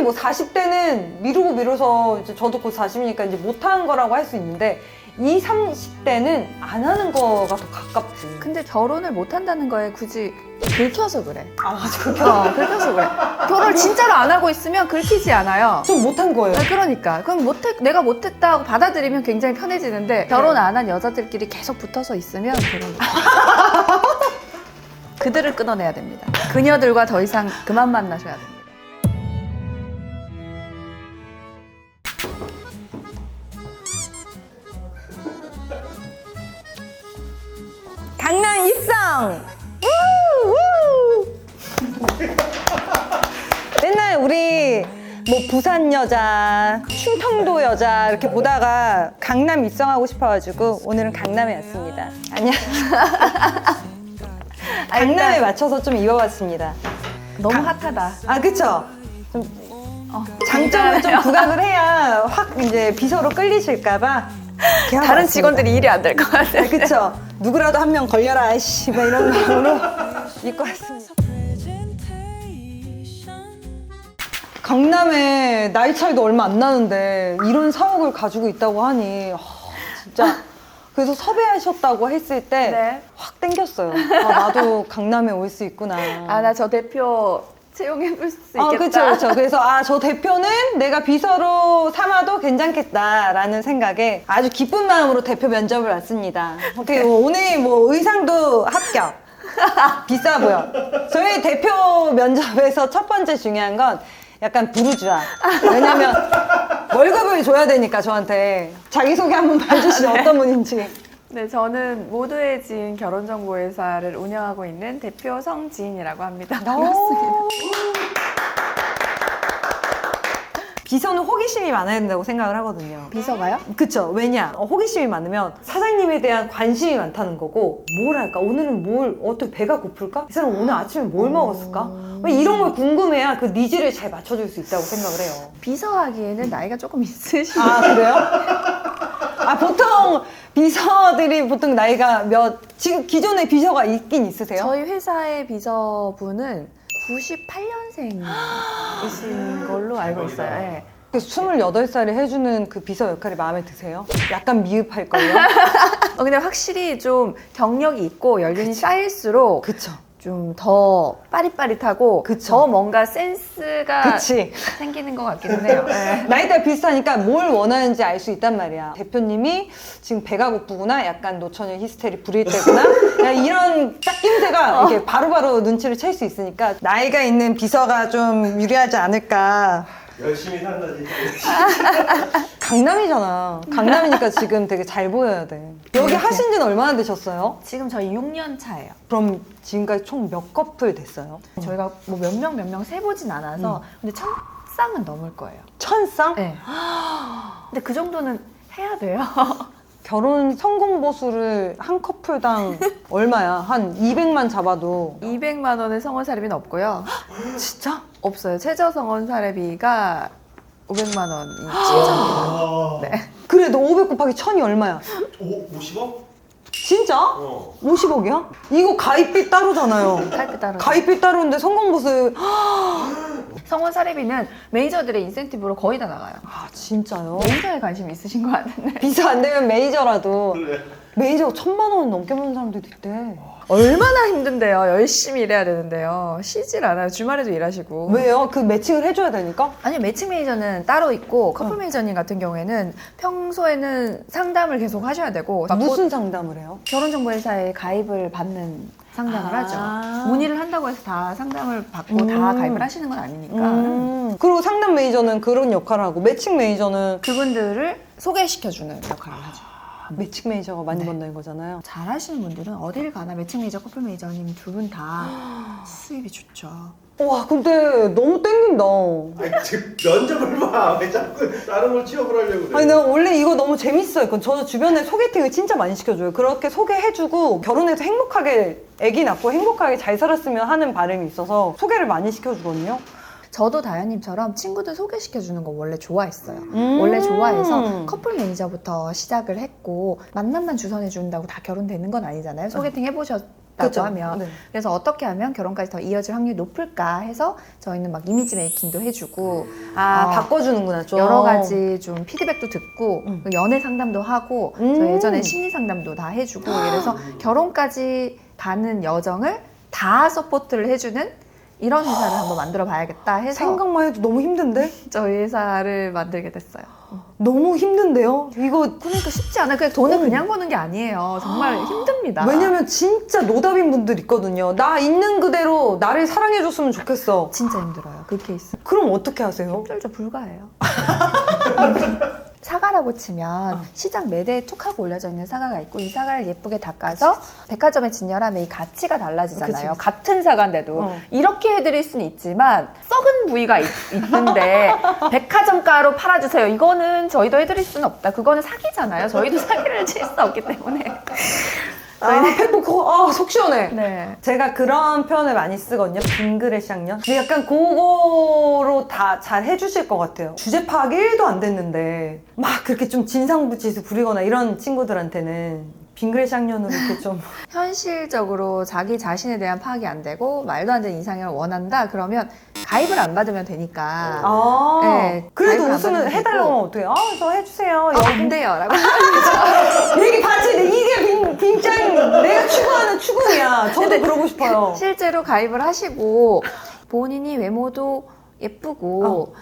뭐 40대는 미루고 미뤄서 이제 저도 곧 40이니까 이제 못하는 거라고 할 수 있는데 20, 30대는 안 하는 거가 더 가깝지. 근데 결혼을 못 한다는 거에 굳이 긁혀서 그래. 아, 맞아. 긁혀서 그래. 결혼을 진짜로 안 하고 있으면 긁히지 않아요. 좀 못한 거예요. 그러니까 그럼 내가 못했다 하고 받아들이면 굉장히 편해지는데 결혼 안 한 여자들끼리 계속 붙어서 있으면 그런 그들을 끊어내야 됩니다. 그녀들과 더 이상 그만 만나셔야 됩니다. 강남 입성! 맨날 우리 뭐 부산 여자, 충청도 여자 이렇게 보다가 강남 입성하고 싶어가지고 오늘은 강남에 왔습니다. 안녕. 강남에 맞춰서 좀 입어봤습니다. 너무 핫하다. 아, 그쵸? 좀 장점을 좀 부각을 해야 확 이제 비서로 끌리실까봐. 다른 직원들이 일이 안 될 것 같아요. 아, 그쵸? 누구라도 한 명 걸려라, 아이씨, 막 이런 마음으로 입고 왔습니다. 강남에 나이 차이도 얼마 안 나는데 이런 사옥을 가지고 있다고 하니 진짜 그래서 섭외하셨다고 했을 때 확 네. 땡겼어요. 아, 나도 강남에 올 수 있구나. 아, 나 저 대표 채용해볼 수 있겠다. 그렇죠. 그래서 저 대표는 내가 비서로 삼아도 괜찮겠다라는 생각에 아주 기쁜 마음으로 대표 면접을 왔습니다. 오케이, 오늘 뭐 의상도 합격. 비싸 보여. 저희 대표 면접에서 첫 번째 중요한 건 약간 부르주아. 왜냐면 월급을 줘야 되니까 저한테 자기소개 한번 봐주시죠. 어떤 분인지. 네, 저는 모두의 지인 결혼정보회사를 운영하고 있는 대표 성지인이라고 합니다. 반갑습니다. 비서는 호기심이 많아야 된다고 생각을 하거든요. 비서가요? 그쵸. 왜냐? 호기심이 많으면 사장님에 대한 관심이 많다는 거고 뭘 할까? 오늘은 어떻게 배가 고플까? 이 사람 오늘 아침에 뭘 먹었을까? 이런 걸 궁금해야 그 니즈를 잘 맞춰줄 수 있다고 생각을 해요. 비서하기에는 나이가 조금 있으시죠? 아, 그래요? 보통 비서들이 보통 나이가 지금 기존에 비서가 있긴 있으세요? 저희 회사의 비서분은 98년생이신 걸로 알고 있어요. 네. 28살에 해주는 그 비서 역할이 마음에 드세요? 약간 미흡할걸요? 근데 확실히 좀 경력이 있고 연륜이 쌓일수록 그쵸. 좀 더 빠릿빠릿하고 그쵸. 더 뭔가 센스가 그치. 생기는 것 같기는 해요. 네. 나이대가 비슷하니까 뭘 원하는지 알 수 있단 말이야. 대표님이 지금 배가 고프구나, 약간 노처녀 히스테리 부릴 때구나, 이런 딱 낌새가 이렇게 바로바로 눈치를 챌 수 있으니까 나이가 있는 비서가 좀 유리하지 않을까. 열심히 산다 진짜. 강남이잖아. 강남이니까 지금 되게 잘 보여야 돼. 여기 하신 지는 얼마나 되셨어요? 지금 저희 6년 차예요. 그럼 지금까지 총 몇 커플 됐어요? 저희가 뭐 몇 명 세보진 않아서 근데 1000쌍은 넘을 거예요. 1000쌍? 네. 근데 그 정도는 해야 돼요. 결혼 성공 보수를 한 커플당 얼마야? 한 200만 잡아도. 200만 원의 성원 사례비는 없고요. 진짜? 없어요. 최저 성원 사례비가 500만 원이 최저입니다. 네. 그래, 너 500 곱하기 1000이 얼마야? 50억? 진짜? 50억이야? 이거 가입비 따로잖아요. 가입비 따로. 가입비 따로인데 성공 보수. 성원 사례비는 메이저들의 인센티브로 거의 다 나가요. 아, 진짜요? 메이저에 관심 있으신 것 같은데. 비서 안 되면 메이저라도. 그래. 메이저가 1000만 원 넘게 버는 사람들도 있대. 얼마나 힘든데요. 열심히 일해야 되는데요. 쉬질 않아요. 주말에도 일하시고. 왜요? 그 매칭을 해줘야 되니까? 아니, 매칭 매니저는 따로 있고 커플 매니저님 같은 경우에는 평소에는 상담을 계속 하셔야 되고 무슨 상담을 해요? 결혼정보회사에 가입을 받는 상담을 아. 하죠. 문의를 한다고 해서 다 상담을 받고 다 가입을 하시는 건 아니니까 그리고 상담 매니저는 그런 역할을 하고 매칭 매니저는 그분들을 소개시켜주는 역할을 하죠. 매칭 매니저가 많이 번다는 거잖아요. 잘하시는 분들은 어딜 가나 매칭 매니저, 커플 매니저님 두 분 다 수입이 좋죠. 와, 근데 너무 땡긴다. 아니 지금 면접을 봐. 왜 자꾸 다른 걸 취업을 하려고 그래. 아니, 내가 원래 이거 너무 재밌어요. 저도 주변에 소개팅을 진짜 많이 시켜줘요. 그렇게 소개해주고 결혼해서 행복하게 아기 낳고 행복하게 잘 살았으면 하는 바람이 있어서 소개를 많이 시켜주거든요. 저도 다현님처럼 친구들 소개시켜주는 거 원래 좋아했어요. 원래 좋아해서 커플 매니저부터 시작을 했고 만남만 주선해준다고 다 결혼되는 건 아니잖아요. 소개팅 해보셨 있다고 그쵸? 하면 네. 그래서 어떻게 하면 결혼까지 더 이어질 확률이 높을까 해서 저희는 막 이미지 메이킹도 해주고 바꿔주는구나 좀. 여러 가지 좀 피드백도 듣고 연애 상담도 하고 저희 예전에 음. 심리 상담도 다 해주고 이래서 결혼까지 가는 여정을 다 서포트를 해주는 이런 회사를 한번 만들어 봐야겠다 해서 생각만 해도 너무 힘든데? 저희 회사를 만들게 됐어요. 너무 힘든데요? 이거 그러니까 쉽지 않아요. 그냥 돈을 그냥 버는 게 아니에요. 정말 힘듭니다. 왜냐면 진짜 노답인 분들 있거든요. 나 있는 그대로 나를 사랑해줬으면 좋겠어. 진짜 힘들어요. 그 케이스. 그럼 어떻게 하세요? 힘들죠. 불가해요. 사과라고 치면 시장 매대에 툭 하고 올려져 있는 사과가 있고 이 사과를 예쁘게 닦아서 백화점에 진열하면 이 가치가 달라지잖아요. 그치. 같은 사과인데도 이렇게 해드릴 수는 있지만 썩은 부위가 있는데 백화점가로 팔아주세요. 이거는 저희도 해드릴 수는 없다. 그거는 사기잖아요. 저희도 사기를 칠 수 없기 때문에. 페북 그거 속 시원해. 네. 제가 그런 표현을 많이 쓰거든요. 빙그레 샹년. 근데 약간 그거로 다 잘 해주실 것 같아요. 주제 파악 1도 안 됐는데 막 그렇게 좀 진상부짓을 부리거나 이런 친구들한테는 빙그레 샹년으로 이렇게 좀 현실적으로 자기 자신에 대한 파악이 안 되고 말도 안 되는 이상형을 원한다 그러면 가입을 안 받으면 되니까 네, 그래도 가입을 안 웃으면 받으면 해달라고 되고. 하면 어떡해요? 저 해주세요. 안 돼요 라고 얘기 같이 이게 빙짱 내가 추구하는 추구야. 저도 근데 그러고 싶어요. 실제로 가입을 하시고 본인이 외모도 예쁘고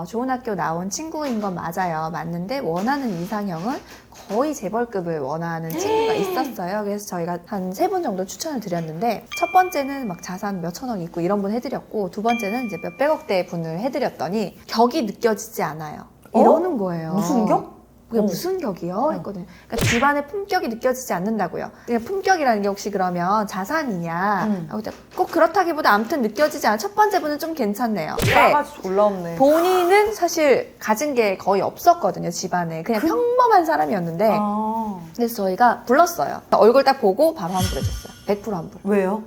좋은 학교 나온 친구인 건 맞아요. 맞는데 원하는 이상형은 거의 재벌급을 원하는 친구가 있었어요. 그래서 저희가 한 3분 정도 추천을 드렸는데 첫 번째는 막 자산 몇천억 있고 이런 분 해드렸고 두 번째는 이제 몇백억대 분을 해드렸더니 격이 느껴지지 않아요. 이러는 거예요. 무슨 격? 그게 무슨 격이요? 했거든요. 그러니까 집안의 품격이 느껴지지 않는다고요. 그냥 품격이라는 게 혹시 그러면 자산이냐? 하고 꼭 그렇다기보다 아무튼 느껴지지 않아. 첫 번째 분은 좀 괜찮네요. 싸가지 졸라 없네. 본인은 사실 가진 게 거의 없었거든요, 집안에. 그냥 평범한 사람이었는데. 그래서 저희가 불렀어요. 얼굴 딱 보고 바로 환불해줬어요. 100% 환불. 왜요?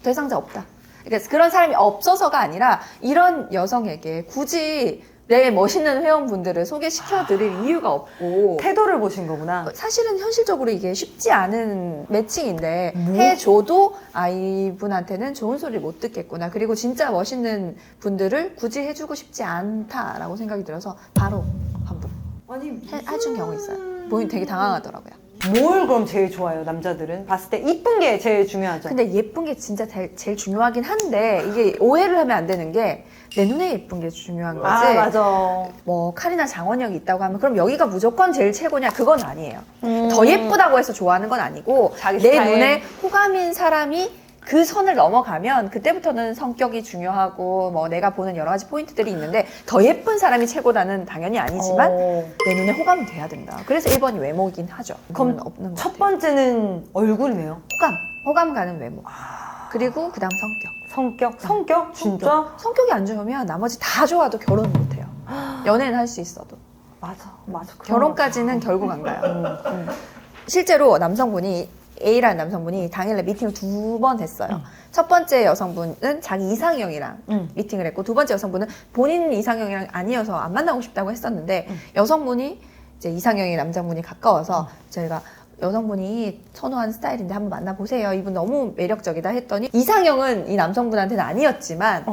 대상자 없다. 그러니까 그런 사람이 없어서가 아니라 이런 여성에게 굳이 내 멋있는 회원분들을 소개시켜드릴 이유가 없고 태도를 보신 거구나. 사실은 현실적으로 이게 쉽지 않은 매칭인데 해줘도 이분한테는 좋은 소리를 못 듣겠구나. 그리고 진짜 멋있는 분들을 굳이 해주고 싶지 않다라고 생각이 들어서 바로 환불 아니 해준 경우 있어요. 본인 되게 당황하더라고요. 뭘 그럼 제일 좋아해요? 남자들은 봤을 때 이쁜 게 제일 중요하죠. 근데 예쁜 게 진짜 제일 중요하긴 한데 이게 오해를 하면 안 되는 게 내 눈에 예쁜 게 중요한 거지. 맞아. 뭐 칼이나 장원영이 있다고 하면 그럼 여기가 무조건 제일 최고냐? 그건 아니에요. 더 예쁘다고 해서 좋아하는 건 아니고 자기 내 스타일. 눈에 호감인 사람이 그 선을 넘어가면 그때부터는 성격이 중요하고 뭐 내가 보는 여러 가지 포인트들이 있는데 더 예쁜 사람이 최고다는 당연히 아니지만 내 눈에 호감은 돼야 된다. 그래서 1번이 외모이긴 하죠. 그럼 그건 없는 것 첫 같아요. 번째는 얼굴이네요. 호감 가는 외모. 그리고 그다음 성격? 진짜? 성격이 안 좋으면 나머지 다 좋아도 결혼 못 해요. 연애는 할 수 있어도. 맞아. 결혼까지는 결국 안 가요. 실제로 남성분이 A라는 남성분이 당일날 미팅을 2번 했어요. 첫 번째 여성분은 자기 이상형이랑 미팅을 했고 두 번째 여성분은 본인 이상형이랑 아니어서 안 만나고 싶다고 했었는데 여성분이 이제 이상형이 남성분이 가까워서 저희가 여성분이 선호하는 스타일인데 한번 만나보세요. 이분 너무 매력적이다 했더니 이상형은 이 남성분한테는 아니었지만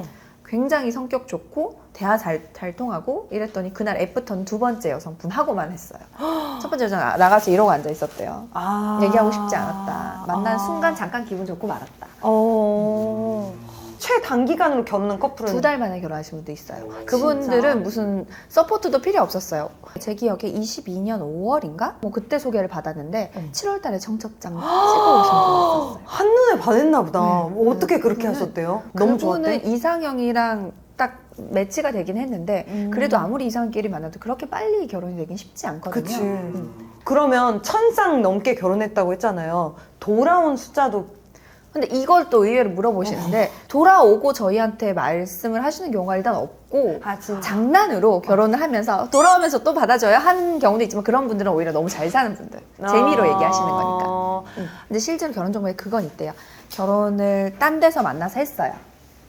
굉장히 성격 좋고 대화 잘 통하고 이랬더니 그날 애프터는 두 번째 여성분하고만 했어요. 첫 번째 여성 나가서 이러고 앉아 있었대요. 얘기하고 싶지 않았다. 만난 순간 잠깐 기분 좋고 말았다. 최단기간으로 결혼한 커플은 2달 만에 결혼하신 분도 있어요. 그분들은 무슨 서포트도 필요 없었어요. 제 기억에 22년 5월인가? 뭐 그때 소개를 받았는데 7월 달에 청첩장 찍어 오신 분이 있었어요. 한눈에 반했나 보다. 네. 어떻게 그렇게 하셨대요? 너무 좋았대? 그분은 이상형이랑 딱 매치가 되긴 했는데 그래도 아무리 이상끼리 만나도 그렇게 빨리 결혼이 되긴 쉽지 않거든요. 그치. 그러면 1000쌍 넘게 결혼했다고 했잖아요. 돌아온 숫자도 근데 이걸 또 의외로 물어보시는데 돌아오고 저희한테 말씀을 하시는 경우가 일단 없고 진짜? 장난으로 결혼을 하면서 돌아오면서 또 받아줘야 하는 경우도 있지만 그런 분들은 오히려 너무 잘 사는 분들 재미로 얘기하시는 거니까. 근데 실제로 결혼 정보에 그건 있대요. 결혼을 딴 데서 만나서 했어요.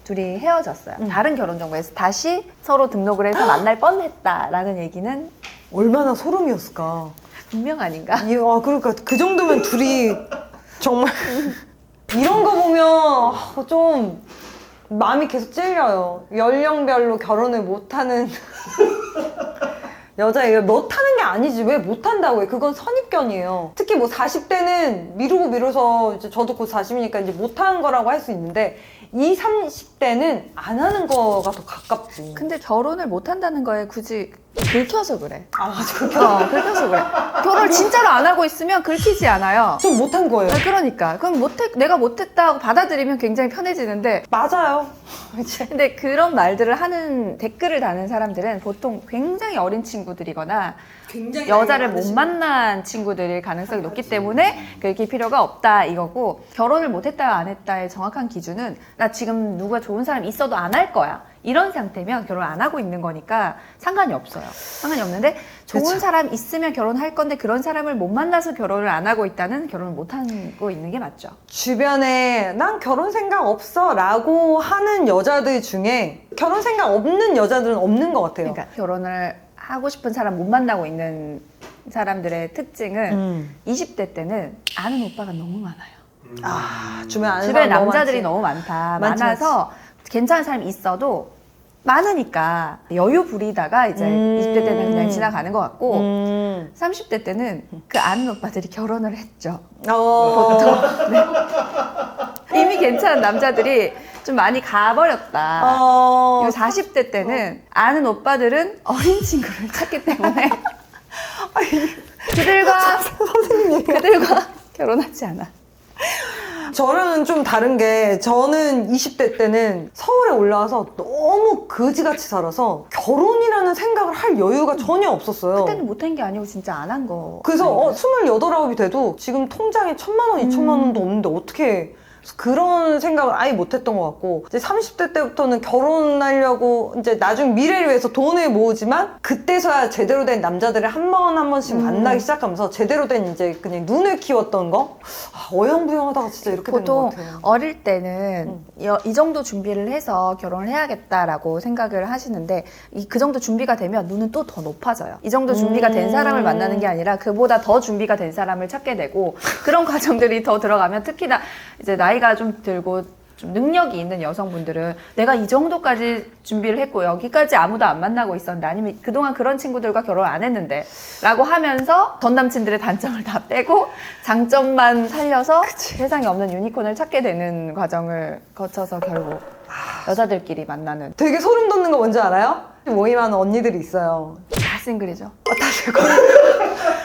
둘이 헤어졌어요. 다른 결혼 정보에서 다시 서로 등록을 해서 만날 뻔했다라는 얘기는 얼마나 소름이었을까. 분명 아닌가? 그러니까 그 정도면 둘이 정말 이런 거 보면 좀 마음이 계속 찔려요. 연령별로 결혼을 못하는 여자예요. 못하는 게 아니지 왜 못한다고 해. 그건 선입견이에요. 특히 뭐 40대는 미루고 미뤄서 이제 저도 곧 40이니까 이제 못하는 거라고 할 수 있는데 20, 30대는 안 하는 거가 더 가깝지. 근데 결혼을 못 한다는 거에 굳이 긁혀서 그래. 아 맞아 그렇게 긁혀서 그래. 결혼을 진짜로 안 하고 있으면 긁히지 않아요. 좀 못한 거예요. 그러니까 그럼 내가 못했다고 받아들이면 굉장히 편해지는데, 맞아요. 이제 근데 그런 말들을 하는 댓글을 다는 사람들은 보통 굉장히 어린 친구들이거나 굉장히 여자를 못 만난 친구들일 가능성이 높기 때문에 긁힐 필요가 없다 이거고, 결혼을 못했다 안 했다의 정확한 기준은 나 지금 누가 좋은 사람 있어도 안 할 거야 이런 상태면 결혼 안 하고 있는 거니까 상관이 없어요. 상관이 없는데 좋은 그쵸. 사람 있으면 결혼할 건데 그런 사람을 못 만나서 결혼을 안 하고 있다는, 결혼을 못 하고 있는 게 맞죠. 주변에 난 결혼 생각 없어 라고 하는 여자들 중에 결혼 생각 없는 여자들은 없는 것 같아요. 그러니까 결혼을 하고 싶은 사람 못 만나고 있는 사람들의 특징은 20대 때는 아는 오빠가 너무 많아요. 주변에 아는 주변에 사람 남자들이 너무 너무 많다. 많지, 많아서 괜찮은 사람이 있어도 많으니까 여유 부리다가 이제 20대 때는 그냥 지나가는 것 같고, 30대 때는 그 아는 오빠들이 결혼을 했죠. 이미 괜찮은 남자들이 좀 많이 가버렸다. 그리고 40대 때는 아는 오빠들은 어린 친구를 찾기 때문에 그들과 결혼하지 않아. 저는 좀 다른 게, 저는 20대 때는 서울에 올라와서 너무 거지같이 살아서 결혼이라는 생각을 할 여유가 전혀 없었어요. 그때는 못한 게 아니고 진짜 안 한 거. 그래서 28, 9이 돼도 지금 통장에 1,000만 원, 2,000만 원도 없는데 어떻게 그런 생각을 아예 못했던 것 같고, 이제 30대 때부터는 결혼하려고 이제 나중 미래를 위해서 돈을 모으지만, 그때서야 제대로 된 남자들을 한 번 한 번씩 만나기 시작하면서 제대로 된 이제 그냥 눈을 키웠던 거. 어영부영하다가 진짜 이렇게 되는 것 보통 같아요. 어릴 때는 이 정도 준비를 해서 결혼을 해야겠다라고 생각을 하시는데, 그 정도 준비가 되면 눈은 또 더 높아져요. 이 정도 준비가 된 사람을 만나는 게 아니라 그보다 더 준비가 된 사람을 찾게 되고, 그런 과정들이 더 들어가면, 특히나 이제 나이가 좀 들고 좀 능력이 있는 여성분들은 내가 이 정도까지 준비를 했고 여기까지 아무도 안 만나고 있었는데, 아니면 그동안 그런 친구들과 결혼 안 했는데 라고 하면서 전 남친들의 단점을 다 빼고 장점만 살려서 세상에 없는 유니콘을 찾게 되는 과정을 거쳐서 결국 여자들끼리 만나는. 되게 소름 돋는 거 뭔지 알아요? 모임하는 언니들이 있어요. 다 싱글이죠.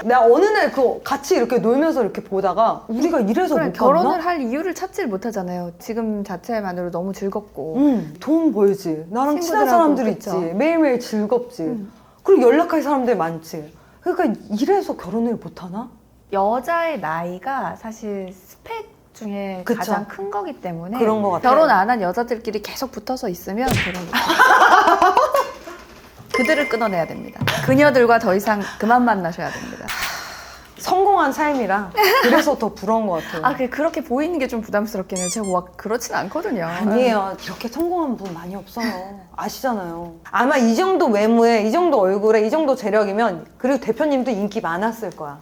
내가 어느 날 그 같이 이렇게 놀면서 이렇게 보다가 우리가 이래서 그래, 못 결혼을 봤나? 할 이유를 찾지를 못하잖아요. 지금 자체만으로 너무 즐겁고. 돈 벌지. 나랑 친한 친구들하고, 사람들 그쵸. 있지. 매일매일 즐겁지. 그리고 연락할 사람들 많지. 그러니까 이래서 결혼을 못 하나? 여자의 나이가 사실 스펙 중에 그쵸. 가장 큰 거기 때문에 그런 것 같아요. 결혼 안 한 여자들끼리 계속 붙어서 있으면 결혼 못 해요. 그들을 끊어내야 됩니다. 그녀들과 더 이상 그만 만나셔야 됩니다. 성공한 삶이라 그래서 더 부러운 것 같아요. 아, 그렇게 보이는 게 좀 부담스럽긴 해요. 제가 막 그렇진 않거든요. 아니에요. 이렇게 성공한 분 많이 없어요. 아시잖아요. 아마 이 정도 외모에, 이 정도 얼굴에, 이 정도 재력이면, 그리고 대표님도 인기 많았을 거야.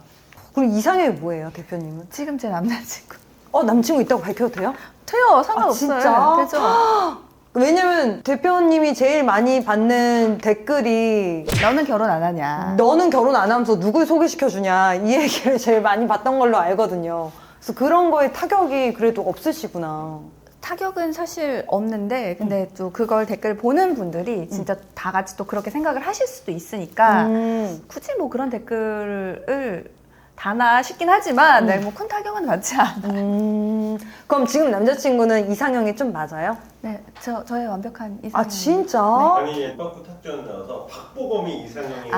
그리고 이상형이 뭐예요, 대표님은? 지금 제 남자친구. 남친구 있다고 밝혀도 돼요? 돼요. 상관없어요. 진짜? 되죠. 왜냐면 대표님이 제일 많이 받는 댓글이 너는 결혼 안 하냐. 너는 결혼 안 하면서 누굴 소개시켜주냐, 이 얘기를 제일 많이 받던 걸로 알거든요. 그래서 그런 거에 타격이 그래도 없으시구나. 타격은 사실 없는데, 근데 또 그걸 댓글 보는 분들이 진짜 다 같이 또 그렇게 생각을 하실 수도 있으니까 굳이 뭐 그런 댓글을 다나 싶긴 하지만 네, 뭐 큰 타격은 받지 않아요. 그럼 지금 남자친구는 이상형이 좀 맞아요? 네, 저의 완벽한 이상형. 아 진짜? 아니 예뻐고 탁주연 나와서 박보검이 이상형이에요.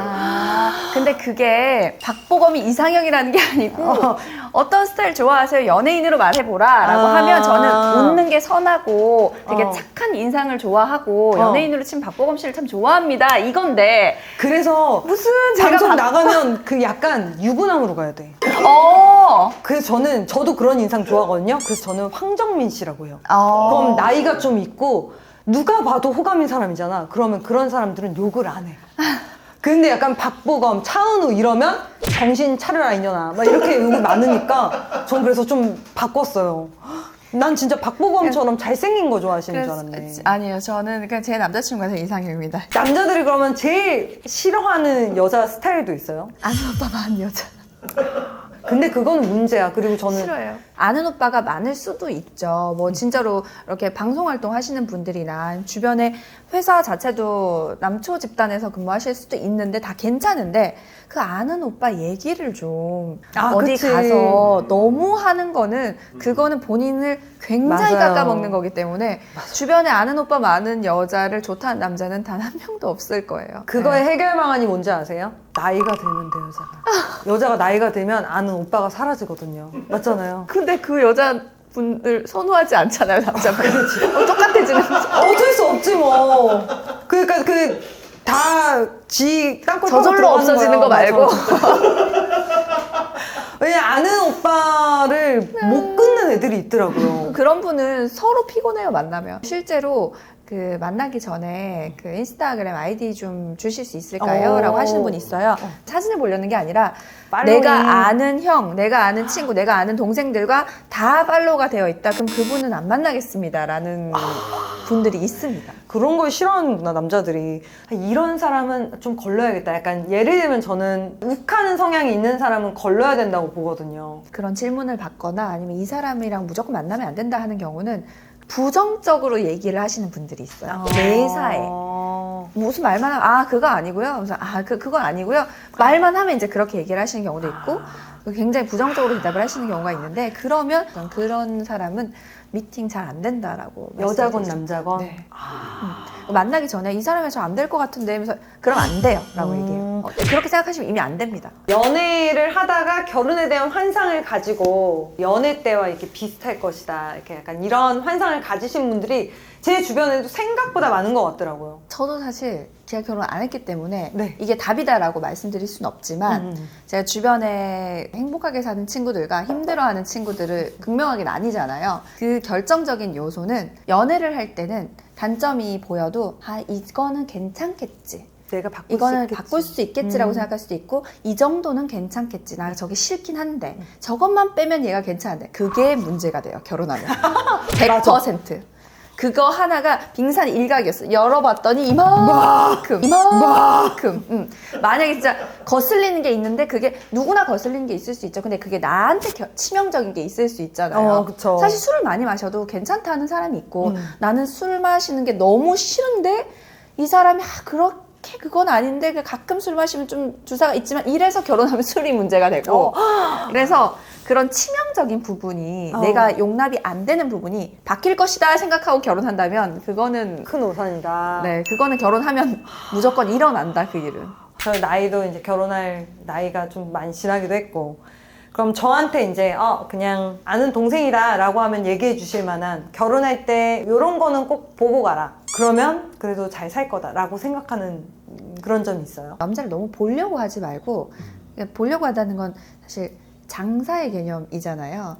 근데 그게 박보검이 이상형이라는 게 아니고 어떤 스타일 좋아하세요? 연예인으로 말해보라 라고 하면 저는 웃는 게 선하고 되게 착한 인상을 좋아하고 연예인으로 치면 박보검 씨를 참 좋아합니다 이건데, 그래서 무슨 제가 방송 나가면 그 약간 유부남으로 가야 돼. 그래서 저도 그런 인상 좋아하거든요. 그래서 저는 황정민 씨라고 해요. 그럼 나이가 좀 있고 누가 봐도 호감인 사람이잖아. 그러면 그런 사람들은 욕을 안 해. 근데 약간 박보검, 차은우 이러면 정신 차려라 이년아 막 이렇게 욕이 많으니까 전 그래서 좀 바꿨어요. 난 진짜 박보검처럼 잘생긴 거 좋아하시는 줄 그래서- 알았네. 아니에요. 저는 그냥 제 남자친구가 제 이상형입니다. 남자들이 그러면 제일 싫어하는 여자 스타일도 있어요? 아는 오빠 많은 여자. 근데 그건 문제야. 그리고 저는 싫어요. 아는 오빠가 많을 수도 있죠. 뭐 진짜로 이렇게 방송 활동 하시는 분들이나 주변에 회사 자체도 남초 집단에서 근무하실 수도 있는데 다 괜찮은데 그 아는 오빠 얘기를 좀 아, 어디 그치. 가서 너무 하는 거는 그거는 본인을 굉장히 맞아요. 깎아먹는 거기 때문에 주변에 아는 오빠 많은 여자를 좋다는 남자는 단 한 명도 없을 거예요. 그거의 네. 해결 방안이 뭔지 아세요? 나이가 들면 돼요, 여자가. 여자가 나이가 들면 아는 오빠가 사라지거든요. 맞잖아요. 근데 그 여자분들 선호하지 않잖아요, 남자분들. 똑같아지는 거죠. 어쩔 수 없지 뭐. 그러니까 지 땅굴 파고 저절로 들어가는 없어지는 거야. 거 말고. 왜냐 아는 오빠를 못 끊는 애들이 있더라고요. 그런 분은 서로 피곤해요, 만나면. 실제로 그 만나기 전에 그 인스타그램 아이디 좀 주실 수 있을까요? 오. 라고 하시는 분이 있어요. 사진을 보려는 게 아니라 팔로잉. 내가 아는 형, 내가 아는 친구, 내가 아는 동생들과 다 팔로우가 되어 있다. 그럼 그분은 안 만나겠습니다. 라는 분들이 있습니다. 그런 걸 싫어하는구나 남자들이. 이런 사람은 좀 걸러야겠다. 약간 예를 들면 저는 욱하는 성향이 있는 사람은 걸러야 된다고 보거든요. 그런 질문을 받거나 아니면 이 사람이랑 무조건 만나면 안 된다 하는 경우는 부정적으로 얘기를 하시는 분들이 있어요. 매사에. 무슨 말만 하면 그거 아니고요. 그래서 그건 아니고요. 말만 하면 이제 그렇게 얘기를 하시는 경우도 있고 굉장히 부정적으로 대답을 하시는 경우가 있는데 그러면 그런 사람은 미팅 잘 안 된다라고 여자건 말씀드리죠. 남자건. 네. 만나기 전에 이 사람이 저 안 될 것 같은데 하면서 그럼 안 돼요 라고 얘기해요. 그렇게 생각하시면 이미 안 됩니다. 연애를 하다가 결혼에 대한 환상을 가지고 연애 때와 이렇게 비슷할 것이다. 이렇게 약간 이런 환상을 가지신 분들이 제 주변에도 생각보다 많은 것 같더라고요. 저도 사실 제가 결혼 안 했기 때문에 네. 이게 답이다라고 말씀드릴 수는 없지만 제가 주변에 행복하게 사는 친구들과 힘들어하는 친구들을 극명하게 나뉘잖아요. 그 결정적인 요소는 연애를 할 때는 단점이 보여도 이거는 괜찮겠지. 내가 바꿀 수 이거는 있겠지. 바꿀 수 있겠지라고 생각할 수도 있고 이 정도는 괜찮겠지. 나 저게 싫긴 한데 저것만 빼면 얘가 괜찮은데 그게 문제가 돼요. 결혼하면 100%. 그거 하나가 빙산 일각이었어. 열어봤더니 이만큼. 만약에 진짜 거슬리는 게 있는데 그게 누구나 거슬리는 게 있을 수 있죠. 근데 그게 나한테 치명적인 게 있을 수 있잖아요. 그쵸. 사실 술을 많이 마셔도 괜찮다는 사람이 있고 나는 술 마시는 게 너무 싫은데 이 사람이 그렇게 그건 아닌데 가끔 술 마시면 좀 주사가 있지만 이래서 결혼하면 술이 문제가 되고 그래서 그런 치명적인 부분이 내가 용납이 안 되는 부분이 바뀔 것이다 생각하고 결혼한다면 그거는 큰 오산이다. 네 그거는 결혼하면 무조건 일어난다 그 일은. 저 나이도 이제 결혼할 나이가 좀 많이 지나기도 했고 그럼 저한테 이제 그냥 아는 동생이다 라고 하면 얘기해 주실 만한 결혼할 때 이런 거는 꼭 보고 가라 그러면 그래도 잘 살 거다 라고 생각하는 그런 점이 있어요. 남자를 너무 보려고 하지 말고 보려고 한다는 건 사실 장사의 개념이잖아요.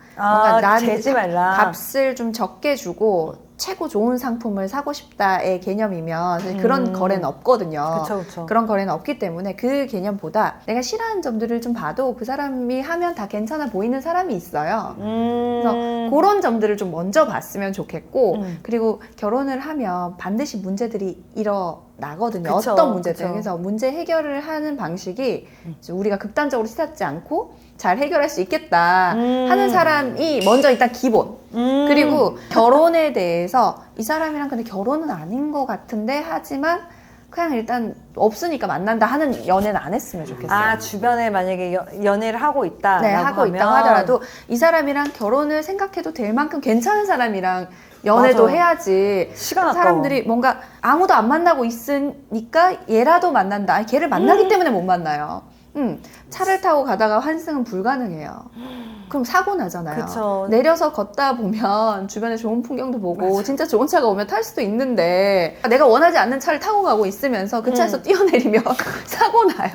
재지 말라. 값을 좀 적게 주고 최고 좋은 상품을 사고 싶다의 개념이면 사실 그런 거래는 없거든요. 그쵸. 그런 거래는 없기 때문에 그 개념보다 내가 싫어하는 점들을 좀 봐도 그 사람이 하면 다 괜찮아 보이는 사람이 있어요. 그래서 그런 점들을 좀 먼저 봤으면 좋겠고 그리고 결혼을 하면 반드시 문제들이 일어나거든요. 그쵸, 어떤 문제들. 그쵸. 그래서 문제 해결을 하는 방식이 이제 우리가 극단적으로 치닫지 않고 잘 해결할 수 있겠다 하는 사람이 먼저 일단 기본. 그리고 결혼에 대해서 이 사람이랑 근데 결혼은 아닌 것 같은데 하지만 그냥 일단 없으니까 만난다 하는 연애는 안 했으면 좋겠어요. 주변에 만약에 연애를 하고 있다. 네, 하고 하면. 있다고 하더라도 이 사람이랑 결혼을 생각해도 될 만큼 괜찮은 사람이랑 연애도 맞아. 해야지. 시간 아까워. 사람들이 뭔가 아무도 안 만나고 있으니까 얘라도 만난다. 아니, 걔를 만나기 때문에 못 만나요. 차를 타고 가다가 환승은 불가능해요. 그럼 사고 나잖아요. 그쵸. 내려서 걷다 보면 주변에 좋은 풍경도 보고 진짜 좋은 차가 오면 탈 수도 있는데 내가 원하지 않는 차를 타고 가고 있으면서 그 차에서 뛰어내리면 사고 나요.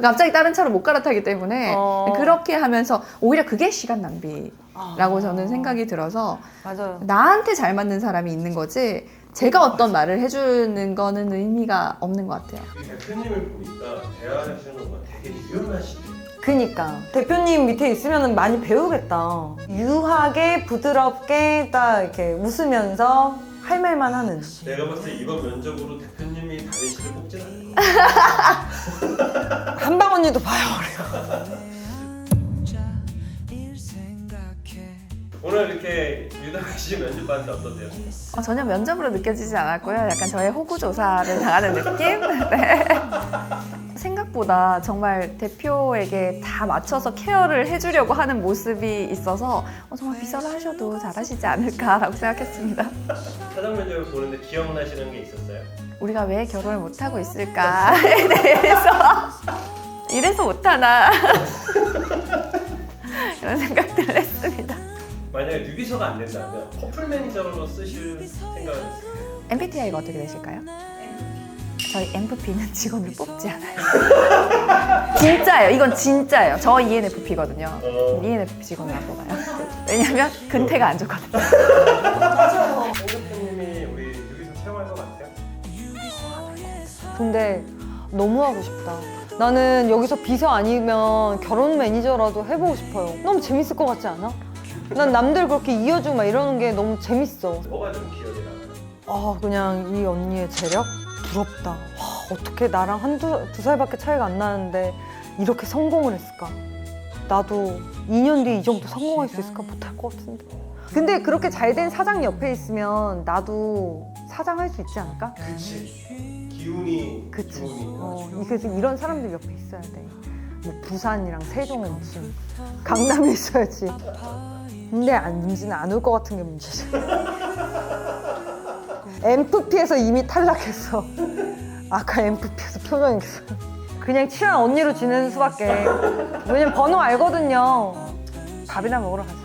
갑자기 다른 차로 못 갈아타기 때문에 그렇게 하면서 오히려 그게 시간 낭비. 라고 저는 생각이 들어서 맞아요. 나한테 잘 맞는 사람이 있는 거지 제가 어떤 말을 해주는 거는 의미가 없는 것 같아요. 이 대표님을 보니까 대화하시는 거 되게 유연하시네요. 그니까 대표님 밑에 있으면 많이 배우겠다. 유하게 부드럽게 딱 이렇게 웃으면서 할 말만 하는. 내가 봤을 때 이번 면접으로 대표님이 다린 씨를 뽑진 않을 것 한방 언니도 봐요. 그래요. 오늘 이렇게 유담 씨 면접봤는데 어떠세요? 전혀 면접으로 느껴지지 않았고요. 약간 저의 호구조사를 당하는 느낌? 네. 생각보다 정말 대표에게 다 맞춰서 케어를 해주려고 하는 모습이 있어서 정말 비서를 하셔도 잘하시지 않을까라고 생각했습니다. 사장 면접을 보는데 기억나시는 게 있었어요? 우리가 왜 결혼을 못하고 있을까에 대해서 이래서 못하나 이런 생각들을 했습니다. 만약에 뉴비서가 안 된다면 커플 매니저로 쓰실 생각은 있으세요? MBTI가 어떻게 되실까요? 저희 MFP는 직원을 뽑지 않아요. 진짜예요. 이건 진짜예요. 저 ENFP거든요. ENFP 직원을 안 뽑아요. 왜냐면 근태가 안 좋거든요. 홍 대표님이 우리 뉴비서 채용할 것 같아요? 근데 너무 하고 싶다. 나는 여기서 비서 아니면 결혼 매니저라도 해보고 싶어요. 너무 재밌을 것 같지 않아? 난 남들 그렇게 이어주고 막 이러는 게 너무 재밌어. 뭐가 좀 기억에 남아요? 그냥 이 언니의 재력? 부럽다. 어떻게 나랑 두 살밖에 차이가 안 나는데 이렇게 성공을 했을까? 나도 2년 뒤에 이 정도 성공할 수 있을까? 못할 것 같은데. 근데 그렇게 잘 된 사장 옆에 있으면 나도 사장 할 수 있지 않을까? 그치. 기운이 그치. 좋으니. 그래서 이런 사람들 옆에 있어야 돼. 뭐 부산이랑 세종에 무슨 강남에 있어야지. 근데 문제는 안 올 것 같은 게 문제지. MFP에서 이미 탈락했어. 아까 MFP에서 표정이 있어. 그냥 친한 언니로 지내는 수밖에. 왜냐면 번호 알거든요. 밥이나 먹으러 가자.